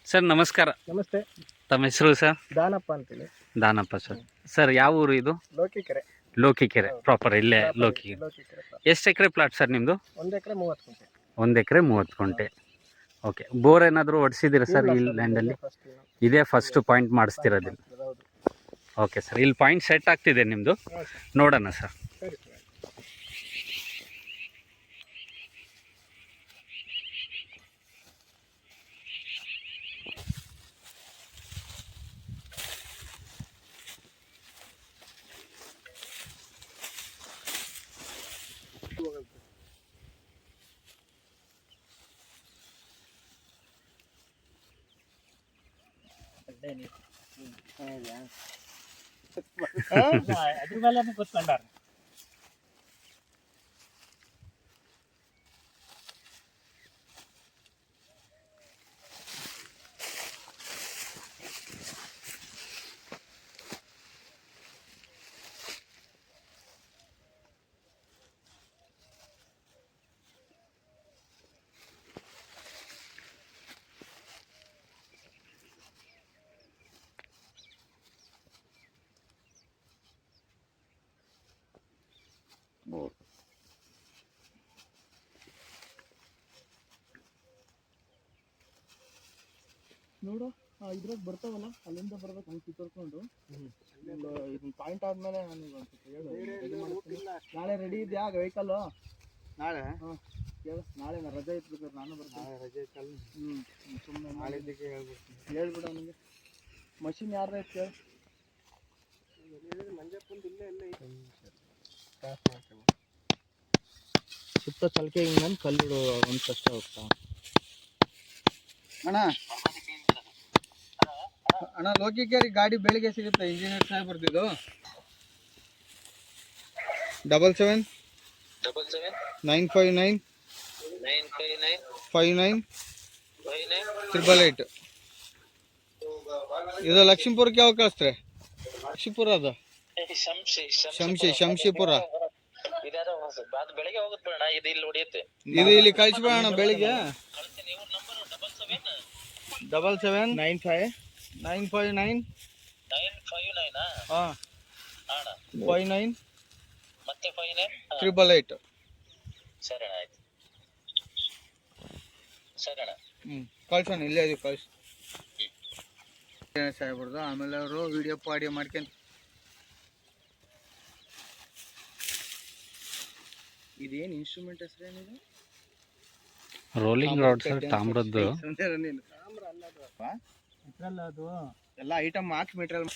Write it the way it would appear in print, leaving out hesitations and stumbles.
Sir ನಮಸ್ಕಾರ. ನಮಸ್ತೆ. ತಮ್ಮ ಹೆಸರು ಸರ್? ದಾನಪ್ಪ ಅಂತೇಳಿ. ದಾನಪ್ಪ ಸರ್. ಸರ್ ಯಾವ ಊರು ಇದು? ಲೋಕಿಕೆರೆ. ಲೋಕಿಕೆರೆ ಪ್ರಾಪರ್ ಇಲ್ಲೇ ಲೋಕಿಕೆರೆ. ಎಷ್ಟು ಎಕರೆ ಪ್ಲಾಟ್ ಸರ್ ನಿಮ್ಮದು? 1 ಎಕರೆ 30 ಗುಂಟೆ. 1 ಎಕರೆ 30 ಗುಂಟೆ. ಓಕೆ. ಬೋರ್ ಏನಾದರೂ ಹೊಡಿಸಿದ್ದೀರಾ ಸರ್ ಈ ಲ್ಯಾಂಡಲ್ಲಿ? ಇದೇ ಫಸ್ಟ್ ಪಾಯಿಂಟ್ ಮಾಡಿಸ್ತಿರೋದಿಲ್ಲ. ಓಕೆ ಸರ್, ಇಲ್ಲಿ ಪಾಯಿಂಟ್ ಸೆಟ್ ಆಗ್ತಿದೆ ನಿಮ್ಮದು, ನೋಡೋಣ ಸರ್. ಸರಿ. ಅದ್ರ ಮೇಲೆ ಕೂತ್ಕೊಂಡಾರ. ನೋಡು ಇದ್ರಾಗ ಬರ್ತಾವಲ್ಲ, ಅಲ್ಲಿಂದ ಬರ್ಬೇಕು. ಹಂಗೆ ಕಿತ್ಕೊಂಡು ಇದನ್ನ ಪಾಯಿಂಟ್ ಆದ್ಮೇಲೆ ನನಗೆ ನಾಳೆ ರೆಡಿ ಇದೆಯಾ ವೆಹಿಕಲ್? ನಾಳೆ ನಾಳೆ ರಜೆ ಇಟ್ಬೇಕಾದ್ರೆ ನಾನು ಬರ್ತೀನಿ. ರಜೆ ಇತ್ತಲ್ಲ. ಸುಮ್ಮನೆ ನಾಳೆದಕ್ಕೆ ಹೇಳ್ಬಿಡ ನನಗೆ. ಮಷಿನ್ ಯಾರ್ದು ಐತೆ ಕೇಳಿ. ಮಂಜಪ್ಪಂದು ಇಲ್ಲೇ ಸುತ್ತ ಚಲಕೆ ಹಿಂಗೆ ಕಲ್ಲಿಡು ಒಂದು ಕಷ್ಟ ಹೋಗ್ತಾ ಅಣ್ಣ. ಅಣ್ಣ ಲೋಕಿಕೆರೆ ಗಾಡಿ ಬೆಳಿಗ್ಗೆ ಸಿಗುತ್ತೆ. ಇಂಜಿನಿಯರ್ ಸಾಹೇಬ್ ಬರ್ತಿದ್ದು 77 959 59 888. ಇದು ಲಕ್ಷ್ಮೀಪುರಕ್ಕೆ ಯಾವಾಗ ಕಳಿಸ್ತಾರೆ? ಲಕ್ಷ್ಮೀಪುರ ಅದು ಶಂಶಿಪುರ. ಇದು ಇಲ್ಲಿ ಕಳಿಸ್ಬೇಡ ಬೆಳಿಗ್ಗೆ. 77 959 59 888. ಕಳ್ಸೋಣ ಇಲ್ಲೇ ಅದು ಕಳ್ಸಿ ಸಾಹೇಬ್ರದ್ದು. ಆಮೇಲೆ ಅವರು ವಿಡಿಯೋ ಪಾಡಿಯೋ ಮಾಡ್ಕೊಂತ. ಇದೇನು ಇನ್ಸ್ಟ್ರೂಮೆಂಟ್ ಹೆಸರೇನಿದೆ? ರೋಲಿಂಗ್ ರಾಡ್ ಸರ್, ತಾಮ್ರದ್ದು. ಇದ್ರಲ್ಲ ಅದು ಎಲ್ಲ ಐಟಮ್ ಹಾಕಿ ಮೆಟೀರಿಯಲ್